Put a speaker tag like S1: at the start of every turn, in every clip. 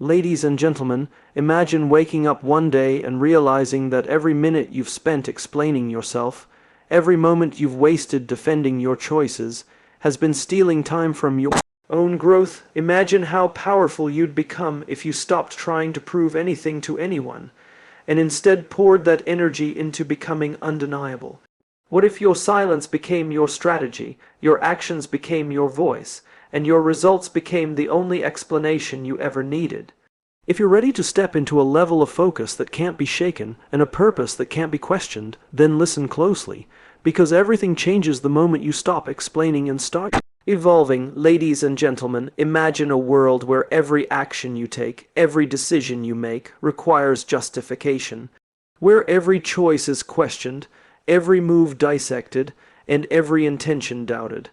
S1: Ladies and gentlemen, imagine waking up one day and realizing that every minute you've spent explaining yourself, every moment you've wasted defending your choices, has been stealing time from your own growth. Imagine how powerful you'd become if you stopped trying to prove anything to anyone, and instead poured that energy into becoming undeniable. What if your silence became your strategy, your actions became your voice, and your results became the only explanation you ever needed? If you're ready to step into a level of focus that can't be shaken and a purpose that can't be questioned, then listen closely, because everything changes the moment you stop explaining and start evolving. Ladies and gentlemen, imagine a world where every action you take, every decision you make, requires justification, where every choice is questioned, every move dissected, and every intention doubted.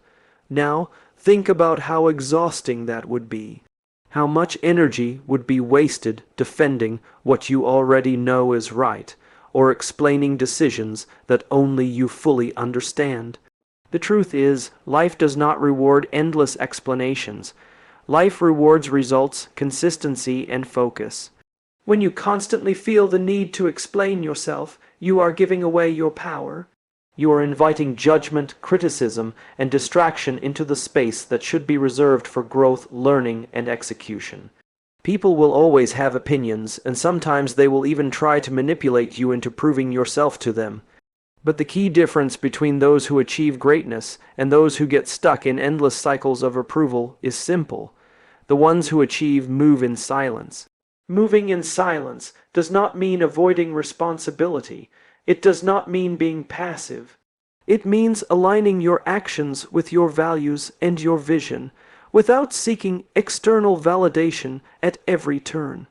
S1: Now, think about how exhausting that would be. How much energy would be wasted defending what you already know is right, or explaining decisions that only you fully understand. The truth is, life does not reward endless explanations. Life rewards results, consistency, and focus. When you constantly feel the need to explain yourself, you are giving away your power. You are inviting judgment, criticism, and distraction into the space that should be reserved for growth, learning, and execution. People will always have opinions, and sometimes they will even try to manipulate you into proving yourself to them. But the key difference between those who achieve greatness and those who get stuck in endless cycles of approval is simple. The ones who achieve move in silence. Moving in silence does not mean avoiding responsibility. It does not mean being passive. It means aligning your actions with your values and your vision, without seeking external validation at every turn.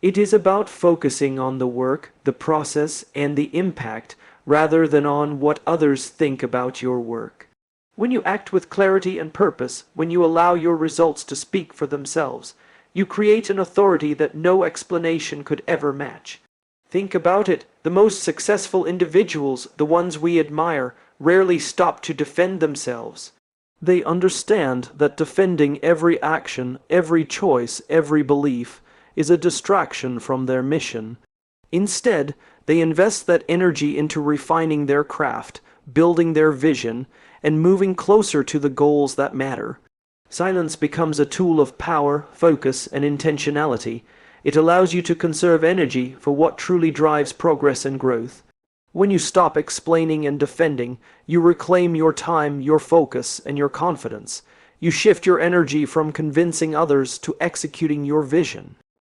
S1: It is about focusing on the work, the process, and the impact, rather than on what others think about your work. When you act with clarity and purpose, when you allow your results to speak for themselves, you create an authority that no explanation could ever match. Think about it. The most successful individuals, the ones we admire, rarely stop to defend themselves. They understand that defending every action, every choice, every belief is a distraction from their mission. Instead, they invest that energy into refining their craft, building their vision, and moving closer to the goals that matter. Silence becomes a tool of power, focus, and intentionality. It allows you to conserve energy for what truly drives progress and growth. When you stop explaining and defending, you reclaim your time, your focus, and your confidence. You shift your energy from convincing others to executing your vision.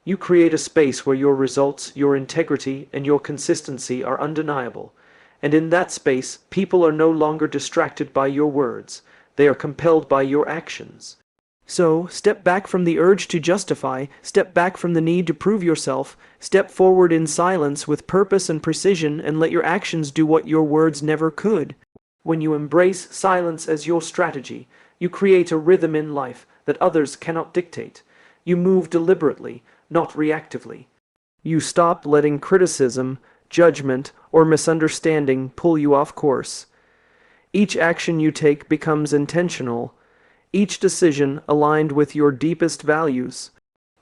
S1: You create a space where your results, your integrity, and your consistency are undeniable. And in that space, people are no longer distracted by your words. They are compelled by your actions. So, step back from the urge to justify, step back from the need to prove yourself, step forward in silence with purpose and precision, and let your actions do what your words never could. When you embrace silence as your strategy, you create a rhythm in life that others cannot dictate. You move deliberately, not reactively. You stop letting criticism, judgment, or misunderstanding pull you off course. Each action you take becomes intentional, each decision aligned with your deepest values.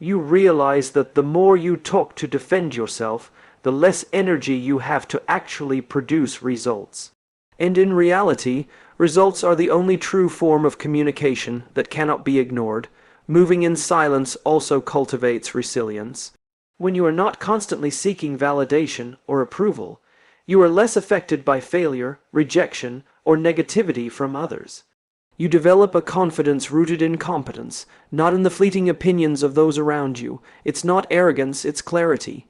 S1: You realize that the more you talk to defend yourself, the less energy you have to actually produce results. And in reality, results are the only true form of communication that cannot be ignored. Moving in silence also cultivates resilience. When you are not constantly seeking validation or approval, you are less affected by failure, rejection, or negativity from others. You develop a confidence rooted in competence, not in the fleeting opinions of those around you. It's not arrogance, it's clarity.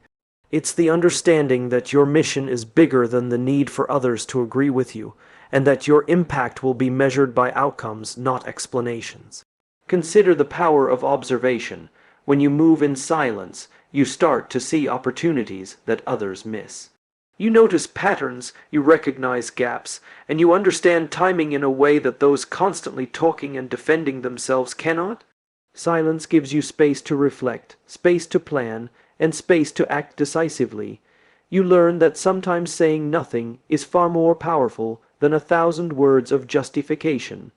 S1: It's the understanding that your mission is bigger than the need for others to agree with you, and that your impact will be measured by outcomes, not explanations. Consider the power of observation. When you move in silence, you start to see opportunities that others miss. You notice patterns, you recognize gaps, and you understand timing in a way that those constantly talking and defending themselves cannot. Silence gives you space to reflect, space to plan, and space to act decisively. You learn that sometimes saying nothing is far more powerful than 1,000 words of justification.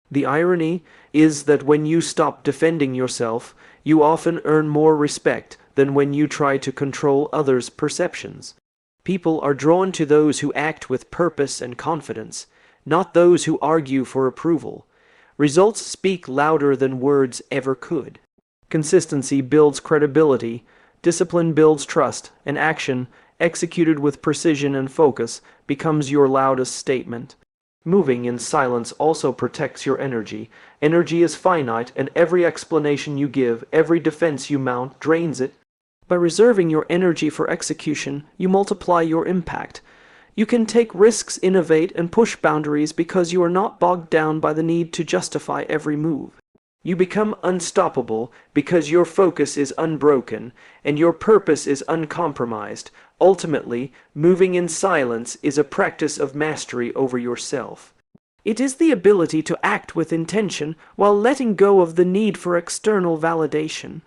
S1: The irony is that when you stop defending yourself, you often earn more respect than when you try to control others' perceptions. People are drawn to those who act with purpose and confidence, not those who argue for approval. Results speak louder than words ever could. Consistency builds credibility, discipline builds trust, and action, executed with precision and focus, becomes your loudest statement. Moving in silence also protects your energy. Energy is finite, and every explanation you give, every defense you mount, drains it. By reserving your energy for execution, you multiply your impact. You can take risks, innovate, and push boundaries because you are not bogged down by the need to justify every move. You become unstoppable because your focus is unbroken and your purpose is uncompromised. Ultimately, moving in silence is a practice of mastery over yourself. It is the ability to act with intention while letting go of the need for external validation.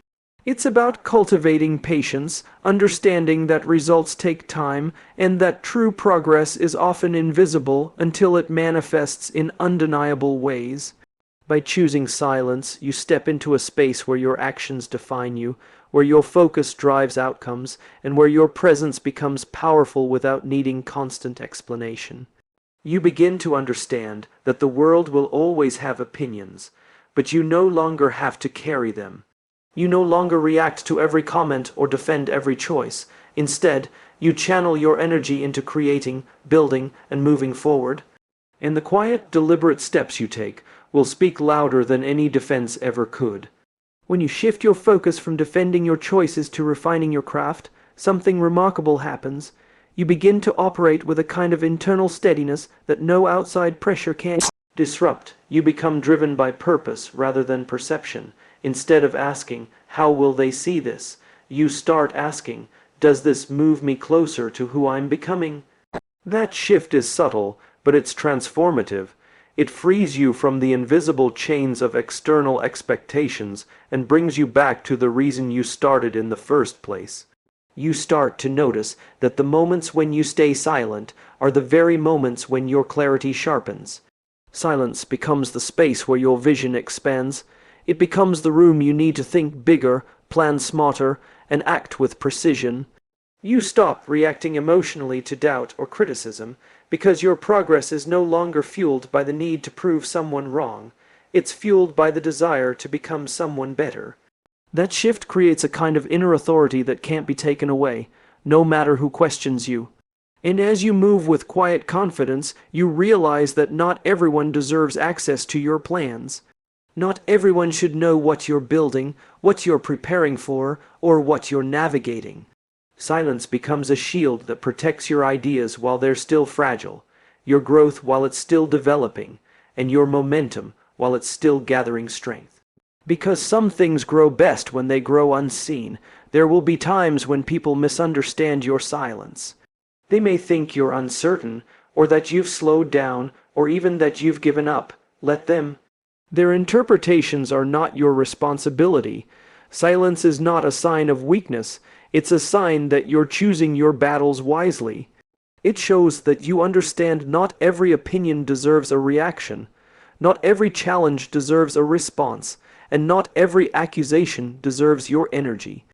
S1: It's about cultivating patience, understanding that results take time, and that true progress is often invisible until it manifests in undeniable ways. By choosing silence, you step into a space where your actions define you, where your focus drives outcomes, and where your presence becomes powerful without needing constant explanation. You begin to understand that the world will always have opinions, but you no longer have to carry them. You no longer react to every comment or defend every choice. Instead, you channel your energy into creating, building, and moving forward. And the quiet, deliberate steps you take will speak louder than any defense ever could. When you shift your focus from defending your choices to refining your craft, something remarkable happens. You begin to operate with a kind of internal steadiness that no outside pressure can disrupt. You become driven by purpose rather than perception. Instead of asking, "How will they see this?" you start asking, "Does this move me closer to who I'm becoming?" That shift is subtle, but it's transformative. It frees you from the invisible chains of external expectations and brings you back to the reason you started in the first place. You start to notice that the moments when you stay silent are the very moments when your clarity sharpens. Silence becomes the space where your vision expands. It becomes the room you need to think bigger, plan smarter, and act with precision. You stop reacting emotionally to doubt or criticism because your progress is no longer fueled by the need to prove someone wrong. It's fueled by the desire to become someone better. That shift creates a kind of inner authority that can't be taken away, no matter who questions you. And as you move with quiet confidence, you realize that not everyone deserves access to your plans. Not everyone should know what you're building, what you're preparing for, or what you're navigating. Silence becomes a shield that protects your ideas while they're still fragile, your growth while it's still developing, and your momentum while it's still gathering strength. Because some things grow best when they grow unseen, there will be times when people misunderstand your silence. They may think you're uncertain, or that you've slowed down, or even that you've given up. Let them. Their interpretations are not your responsibility. Silence is not a sign of weakness. It's a sign that you're choosing your battles wisely. It shows that you understand not every opinion deserves a reaction, not every challenge deserves a response, and not every accusation deserves your energy.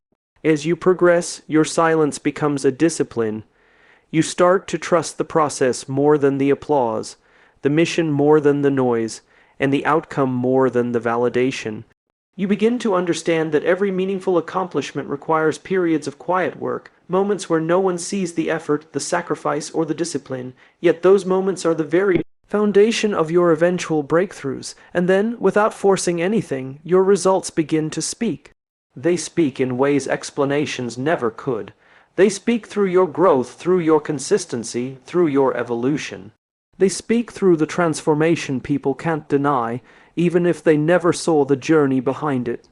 S1: As you progress, your silence becomes a discipline. You start to trust the process more than the applause, the mission more than the noise, and the outcome more than the validation. You begin to understand that every meaningful accomplishment requires periods of quiet work, moments where no one sees the effort, the sacrifice, or the discipline, yet those moments are the very foundation of your eventual breakthroughs, and then, without forcing anything, your results begin to speak. They speak in ways explanations never could. They speak through your growth, through your consistency, through your evolution. They speak through the transformation people can't deny, even if they never saw the journey behind it.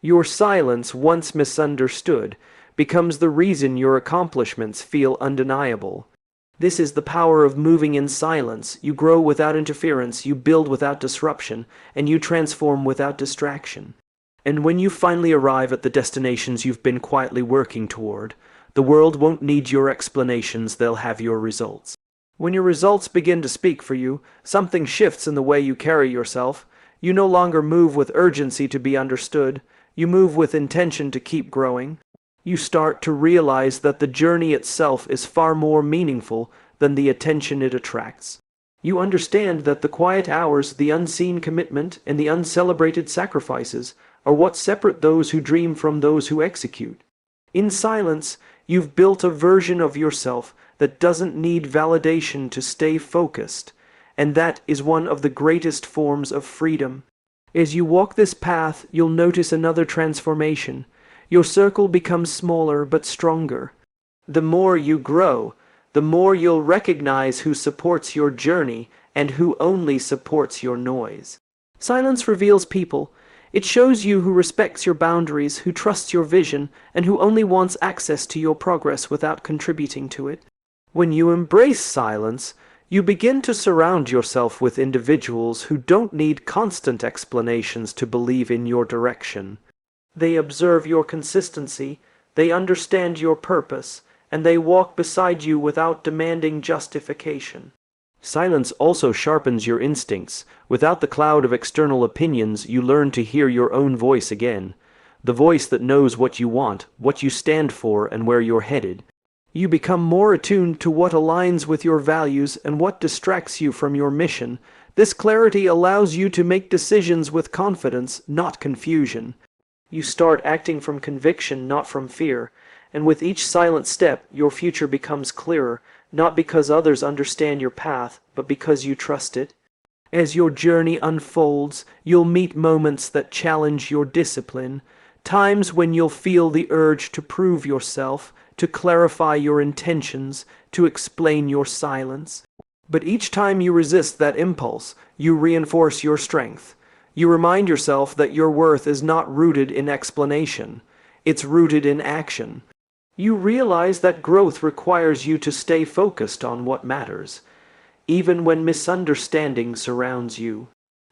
S1: Your silence, once misunderstood, becomes the reason your accomplishments feel undeniable. This is the power of moving in silence. You grow without interference, you build without disruption, and you transform without distraction. And when you finally arrive at the destinations you've been quietly working toward, the world won't need your explanations, they'll have your results. When your results begin to speak for you, something shifts in the way you carry yourself. You no longer move with urgency to be understood, you move with intention to keep growing. You start to realize that the journey itself is far more meaningful than the attention it attracts. You understand that the quiet hours, the unseen commitment, and the uncelebrated sacrifices are what separate those who dream from those who execute. In silence, you've built a version of yourself that doesn't need validation to stay focused, and that is one of the greatest forms of freedom. As you walk this path, you'll notice another transformation. Your circle becomes smaller but stronger. The more you grow, the more you'll recognize who supports your journey and who only supports your noise. Silence reveals people. It shows you who respects your boundaries, who trusts your vision, and who only wants access to your progress without contributing to it. When you embrace silence, you begin to surround yourself with individuals who don't need constant explanations to believe in your direction. They observe your consistency, they understand your purpose, and they walk beside you without demanding justification. Silence also sharpens your instincts. Without the cloud of external opinions, you learn to hear your own voice again. The voice that knows what you want, what you stand for, and where you're headed. You become more attuned to what aligns with your values and what distracts you from your mission. This clarity allows you to make decisions with confidence, not confusion. You start acting from conviction, not from fear, and with each silent step, your future becomes clearer, not because others understand your path, but because you trust it. As your journey unfolds, you'll meet moments that challenge your discipline, times when you'll feel the urge to prove yourself, to clarify your intentions, to explain your silence. But each time you resist that impulse, you reinforce your strength. You remind yourself that your worth is not rooted in explanation. It's rooted in action. You realize that growth requires you to stay focused on what matters, even when misunderstanding surrounds you.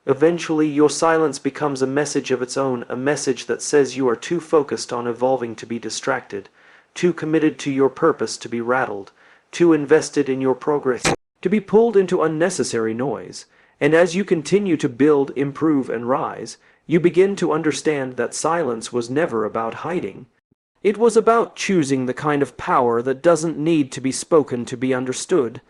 S1: Eventually, your silence becomes a message of its own, a message that says you are too focused on evolving to be distracted, too committed to your purpose to be rattled, too invested in your progress to be pulled into unnecessary noise. And as you continue to build, improve, and rise, you begin to understand that silence was never about hiding. It was about choosing the kind of power that doesn't need to be spoken to be understood.